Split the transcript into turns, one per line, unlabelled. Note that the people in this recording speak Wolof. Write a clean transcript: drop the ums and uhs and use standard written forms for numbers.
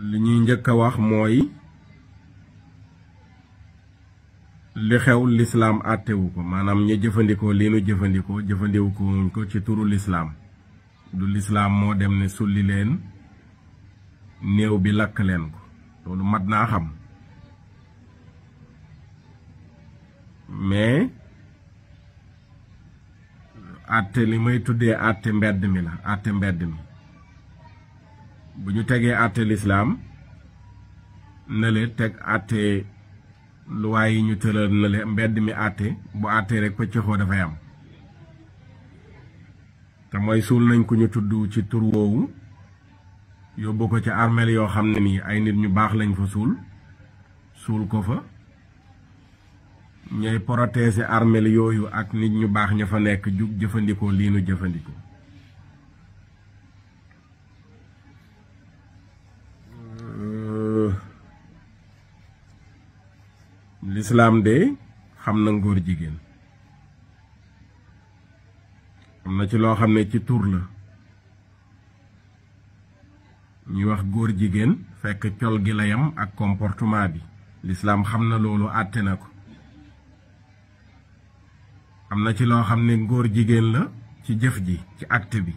li ñuy njëkk a wax mooy li xew lislaam àttewu ko maanaam ña jëfandikoo lii nu jëfandikoo ko ci turu lislaam du lislaam moo dem ne sulli leen néew bi lakk leen ko loolu mat naa xam mais àtte li may tuddee àtte mbedd mi la àtte mbedd mi bu ñu tegee àtte lislaam nale teg àtte luwaay yi ñu tëral nale mbedd mi àtte bu àtte rek pëccëxoo dafay am te mooy suul nañ ko ñu tudd ci tur woowu yóbbu ko ci armeel yoo xam ne nii ay nit ñu baax lañ fa suul ko fa ñay protéger armeel yooyu ak nit ñu baax ña fa nekk jug jëfandikoo lii nu jëfandikoo lislaam de xam na ngóor jigéen am na ci loo xam ne ci tur la ñuy wax góor jigéen fekk col gi la yam ak comportement bi lislaam xam na loolu àtte na ko am na ci loo xam ne ngóor jigéen la ci jëf ji ci acte bi